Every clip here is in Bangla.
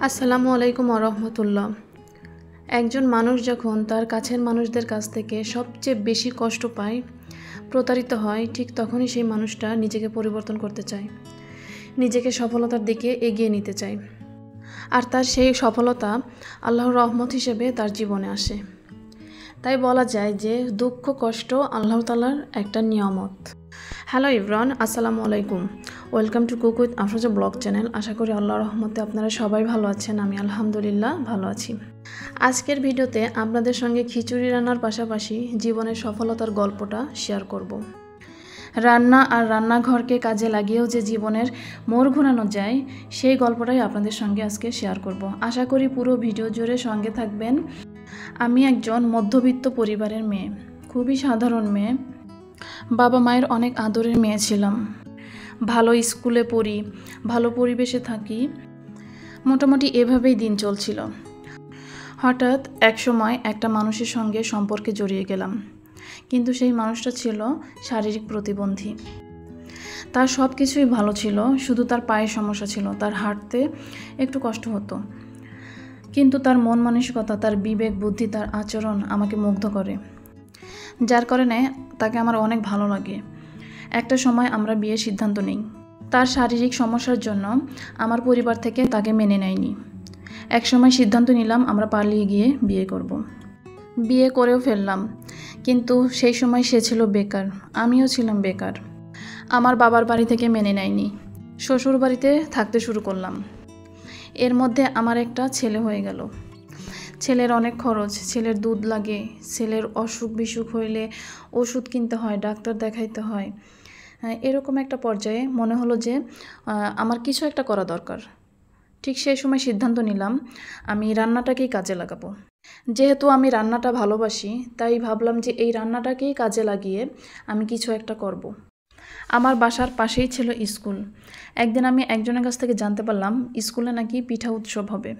আসসালামু আলাইকুম ওরহমতুল্লাহ। একজন মানুষ যখন তার কাছের মানুষদের কাছ থেকে সবচেয়ে বেশি কষ্ট পায়, প্রতারিত হয়, ঠিক তখনই সেই মানুষটা নিজেকে পরিবর্তন করতে চায়, নিজেকে সফলতার দিকে এগিয়ে নিতে চায়। আর তার সেই সফলতা আল্লাহর রহমত হিসেবে তার জীবনে আসে। তাই বলা যায় যে দুঃখ কষ্ট আল্লাহ তাআলার একটা নিয়ামত। হ্যালো এভরিওয়ান, আসসালামু আলাইকুম। Welcome to cook with Afroza blog channel. আশা করি আল্লাহর রহমতে আপনারা সবাই ভালো আছেন। আমি আলহামদুলিল্লাহ ভালো আছি। আজকের ভিডিওতে আপনাদের সঙ্গে খিচুড়ি রান্নার পাশাপাশি জীবনের সফলতার গল্পটা শেয়ার করব। রান্না আর রান্নাঘরকে কাজে লাগিয়েও যে জীবনের মোড় ঘোরানো যায়, সেই গল্পটাই আপনাদের সঙ্গে আজকে শেয়ার করব। আশা করি পুরো ভিডিও জুড়ে সঙ্গে থাকবেন। আমি একজন মধ্যবিত্ত পরিবারের মেয়ে, খুবই সাধারণ মেয়ে। বাবা মায়ের অনেক আদরের মেয়ে ছিলাম। ভালো স্কুলে পড়ি, ভালো পরিবেশে থাকি, মোটামুটি এভাবেই দিন চলছিল। হঠাৎ এক সময় একটা মানুষের সঙ্গে সম্পর্কে জড়িয়ে গেলাম, কিন্তু সেই মানুষটা ছিল শারীরিক প্রতিবন্ধী। তার সব কিছুই ভালো ছিল, শুধু তার পায়ে সমস্যা ছিল, তার হাঁটতে একটু কষ্ট হতো। কিন্তু তার মন মানসিকতা, তার বিবেক বুদ্ধি, তার আচরণ আমাকে মুগ্ধ করে, যার কারণে তাকে আমার অনেক ভালো লাগে। একটা সময় আমরা বিয়ের সিদ্ধান্ত নিই। তার শারীরিক সমস্যার জন্য আমার পরিবার থেকে তাকে মেনে নেয়নি। এক সময় সিদ্ধান্ত নিলাম আমরা পালিয়ে গিয়ে বিয়ে করব। বিয়ে করেও ফেললাম, কিন্তু সেই সময় সে ছিল বেকার, আমিও ছিলাম বেকার। আমার বাবার বাড়ি থেকে মেনে নেয়নি, শ্বশুর বাড়িতে থাকতে শুরু করলাম। এর মধ্যে আমার একটা ছেলে হয়ে গেল। ছেলের অনেক খরচ, ছেলের দুধ লাগে, ছেলের অসুখ বিসুখ হইলে ওষুধ কিনতে হয়, ডাক্তার দেখাইতে হয়। এরকম একটা পর্যায়ে মনে হলো যে আমার কিছু একটা করা দরকার। ঠিক সেই সময় সিদ্ধান্ত নিলাম আমি রান্নাটাকেই কাজে লাগাবো। যেহেতু আমি রান্নাটা ভালোবাসি, তাই ভাবলাম যে এই রান্নাটাকেই কাজে লাগিয়ে আমি কিছু একটা করব। আমার বাসার পাশেই ছিল স্কুল। একদিন আমি একজনের কাছ থেকে জানতে পারলাম স্কুলে নাকি পিঠা উৎসব হবে।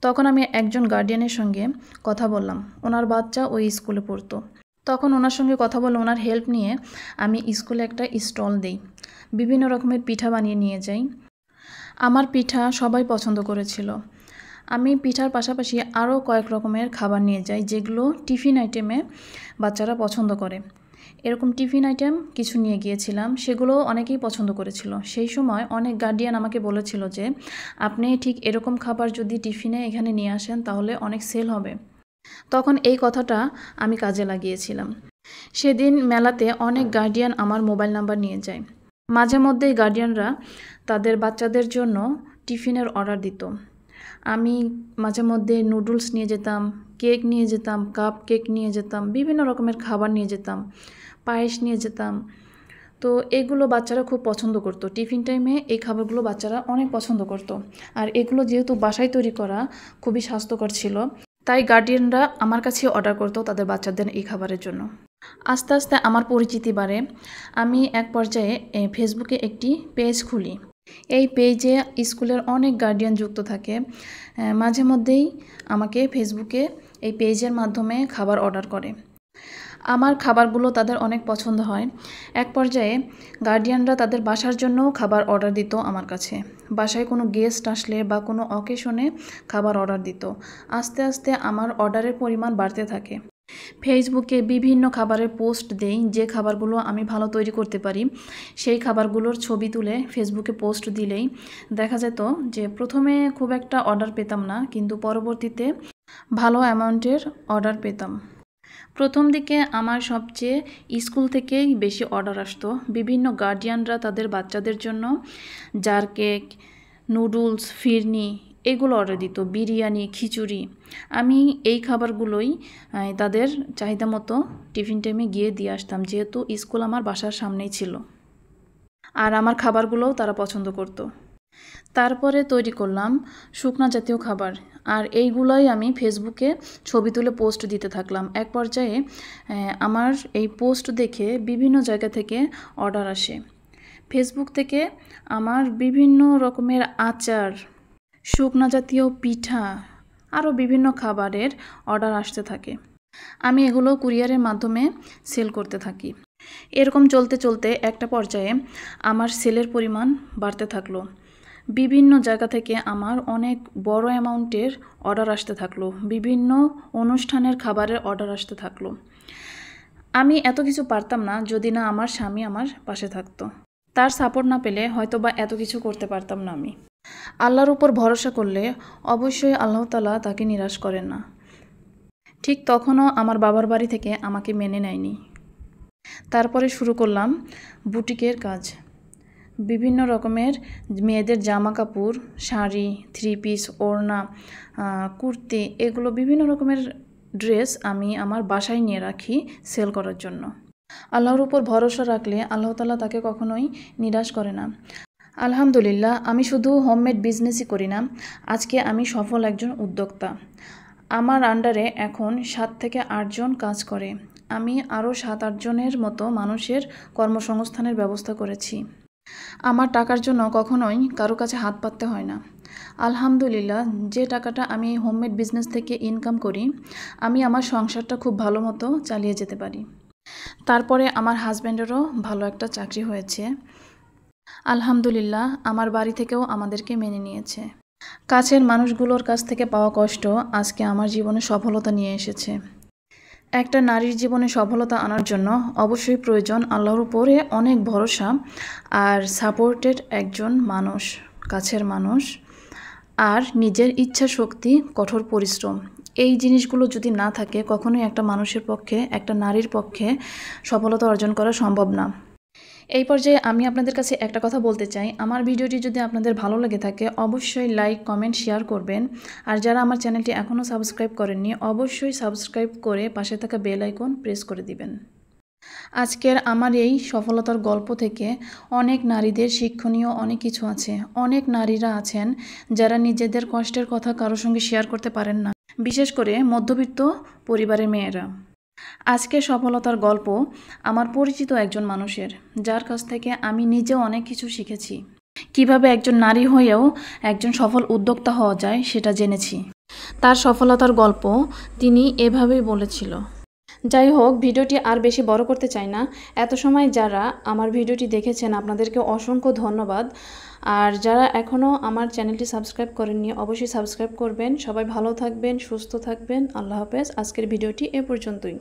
তখন আমি একজন গার্ডিয়ানের সঙ্গে কথা বললাম, ওনার বাচ্চা ওই স্কুলে পড়তো। তখন ওনার সঙ্গে কথা বলে ওনার হেল্প নিয়ে আমি স্কুলে একটা স্টল দিই, বিভিন্ন রকমের পিঠা বানিয়ে নিয়ে যাই। আমার পিঠা সবাই পছন্দ করেছিল। আমি পিঠার পাশাপাশি আরও কয়েক রকমের খাবার নিয়ে যাই, যেগুলো টিফিন আইটেমে বাচ্চারা পছন্দ করে। এরকম টিফিন আইটেম কিছু নিয়ে গিয়েছিলাম, সেগুলো অনেকেই পছন্দ করেছিল। সেই সময় অনেক গার্ডিয়ান আমাকে বলেছিল যে আপনি ঠিক এরকম খাবার যদি টিফিনে এখানে নিয়ে আসেন তাহলে অনেক সেল হবে। তখন এই কথাটা আমি কাজে লাগিয়েছিলাম। সেদিন মেলাতে অনেক গার্ডিয়ান আমার মোবাইল নাম্বার নিয়ে যায়। মাঝে মধ্যেই গার্ডিয়ানরা তাদের বাচ্চাদের জন্য টিফিনের অর্ডার দিত। আমি মাঝে মধ্যে নুডলস নিয়ে যেতাম, কেক নিয়ে যেতাম, কাপ কেক নিয়ে যেতাম, বিভিন্ন রকমের খাবার নিয়ে যেতাম, পায়েস নিয়ে যেতাম। তো এগুলো বাচ্চারা খুব পছন্দ করতো। টিফিন টাইমে এই খাবারগুলো বাচ্চারা অনেক পছন্দ করতো। আর এগুলো যেহেতু বাসায় তৈরি করা, খুবই স্বাস্থ্যকর ছিল, তাই গার্ডিয়ানরা আমার কাছে অর্ডার করতো তাদের বাচ্চাদের এই খাবারের জন্য। আস্তে আস্তে আমার পরিচিতি বাড়ে। আমি এক পর্যায়ে ফেসবুকে একটি পেজ খুলি। এই পেজে স্কুলের অনেক গার্ডিয়ান যুক্ত থাকে। মাঝে মধ্যেই আমাকে ফেসবুকে এই পেজের মাধ্যমে খাবার অর্ডার করে। আমার খাবারগুলো তাদের অনেক পছন্দ হয়। এক পর্যায়ে গার্ডিয়ানরা তাদের বাসার জন্যও খাবার অর্ডার দিত আমার কাছে। বাসায় কোনো গেস্ট আসলে বা কোনো অকেশনে খাবার অর্ডার দিত। আস্তে আস্তে আমার অর্ডারের পরিমাণ বাড়তে থাকে। ফেসবুকে বিভিন্ন খাবারের পোস্ট দেই, যে খাবারগুলো আমি ভালো তৈরি করতে পারি সেই খাবারগুলোর ছবি তুলে ফেসবুকে পোস্ট দিলেই দেখা যেত যে প্রথমে খুব একটা অর্ডার পেতাম না, কিন্তু পরবর্তীতে ভালো অ্যামাউন্টের অর্ডার পেতাম। প্রথম দিকে আমার সবচেয়ে স্কুল থেকেই বেশি অর্ডার আসতো। বিভিন্ন গার্ডিয়ানরা তাদের বাচ্চাদের জন্য জার কেক, নুডলস, ফিরনি এগুলো অর্ডার দিত, বিরিয়ানি, খিচুড়ি। আমি এই খাবারগুলোই তাদের চাহিদা মতো টিফিন টাইমে গিয়ে দিয়ে আসতাম, যেহেতু স্কুল আমার বাসার সামনেই ছিল। আর আমার খাবারগুলোও তারা পছন্দ করত। তারপরে তৈরি করলাম শুকনা জাতীয় খাবার, আর এইগুলোই আমি ফেসবুকে ছবি তুলে পোস্ট দিতে থাকলাম। এক পর্যায়ে আমার এই পোস্ট দেখে বিভিন্ন জায়গা থেকে অর্ডার আসে। ফেসবুক থেকে আমার বিভিন্ন রকমের আচার, শুকনা জাতীয় পিঠা, আরও বিভিন্ন খাবারের অর্ডার আসতে থাকে। আমি এগুলো কুরিয়ারের মাধ্যমে সেল করতে থাকি। এরকম চলতে চলতে একটা পর্যায়ে আমার সেলের পরিমাণ বাড়তে থাকলো। বিভিন্ন জায়গা থেকে আমার অনেক বড় অ্যামাউন্টের অর্ডার আসতে থাকলো, বিভিন্ন অনুষ্ঠানের খাবারের অর্ডার আসতে থাকলো। আমি এত কিছু পারতাম না যদি না আমার স্বামী আমার পাশে থাকতো। তার সাপোর্ট না পেলে হয়তো বা এত কিছু করতে পারতাম না আমি। আল্লাহর উপর ভরসা করলে অবশ্যই আল্লাহ তাআলা তাকে নিরাশ করেন না। ঠিক তখনও আমার বাবার বাড়ি থেকে আমাকে মেনে নেয়নি। তারপরে শুরু করলাম বুটিকের কাজ। বিভিন্ন রকমের মেয়েদের জামা কাপড়, শাড়ি, 3 পিস, ওড়না, কুর্তি, এগুলো বিভিন্ন রকমের ড্রেস আমি আমার বাসায় নিয়ে রাখি সেল করার জন্য। আল্লাহর উপর ভরসা রাখলে আল্লাহ তাআলা তাকে কখনোই নিরাশ করে না। আলহামদুলিল্লাহ, আমি শুধু হোমমেড বিজনেসই করি না, আজকে আমি সফল একজন উদ্যোক্তা। আমার আন্ডারে এখন 7 থেকে 8 জন কাজ করে। আমি আরও 7-8 জনের মতো মানুষের কর্মসংস্থানের ব্যবস্থা করেছি। আমার টাকার জন্য কখনোই কারো কাছে হাত পাততে হয় না। আলহামদুলিল্লাহ, যে টাকাটা আমি হোমমেড বিজনেস থেকে ইনকাম করি, আমি আমার সংসারটা খুব ভালো মতো চালিয়ে যেতে পারি। তারপরে আমার হাজব্যান্ডেরও ভালো একটা চাকরি হয়েছে। আলহামদুলিল্লাহ, আমার বাড়ি থেকেও আমাদেরকে মেনে নিয়েছে। কাছের মানুষগুলোর কাছ থেকে পাওয়া কষ্ট আজকে আমার জীবনে সফলতা নিয়ে এসেছে। একটা নারীর জীবনে সফলতা আনার জন্য অবশ্যই প্রয়োজন আল্লাহর উপরে অনেক ভরসা আর সাপোর্টেড একজন মানুষ, কাছের মানুষ, আর নিজের ইচ্ছা শক্তি, কঠোর পরিশ্রম। এই জিনিসগুলো যদি না থাকে কখনোই একটা মানুষের পক্ষে, একটা নারীর পক্ষে সফলতা অর্জন করা সম্ভব না। এই পর্যায়ে আমি আপনাদের কাছে একটা কথা বলতে চাই, আমার ভিডিওটি যদি আপনাদের ভালো লেগে থাকে অবশ্যই লাইক, কমেন্ট, শেয়ার করবেন। আর যারা আমার চ্যানেলটি এখনও সাবস্ক্রাইব করেননি অবশ্যই সাবস্ক্রাইব করে পাশে থাকা বেল আইকন প্রেস করে দিবেন। আজকের আমার এই সফলতার গল্প থেকে অনেক নারীদের শিক্ষণীয় অনেক কিছু আছে। অনেক নারীরা আছেন যারা নিজেদের কষ্টের কথা কারোর সঙ্গে শেয়ার করতে পারেন না, বিশেষ করে মধ্যবিত্ত পরিবারের মেয়েরা। আজকের সফলতার গল্প আমার পরিচিত একজন মানুষের, যার কাছ থেকে আমি নিজেও অনেক কিছু শিখেছি। কিভাবে একজন নারী হয়েও একজন সফল উদ্যোক্তা হওয়া যায় সেটা জেনেছি। তার সফলতার গল্প তিনি এভাবেই বলেছিল। যাই হোক, ভিডিওটি আর বেশি বড় করতে চাই না। এত সময় যারা আমার ভিডিওটি দেখেছেন আপনাদেরকে অসংখ্য ধন্যবাদ। আর যারা এখনও আমার চ্যানেলটি সাবস্ক্রাইব করেননি অবশ্যই সাবস্ক্রাইব করবেন। সবাই ভালো থাকবেন, সুস্থ থাকবেন। আল্লাহ হাফেজ। আজকের ভিডিওটি এ পর্যন্তই।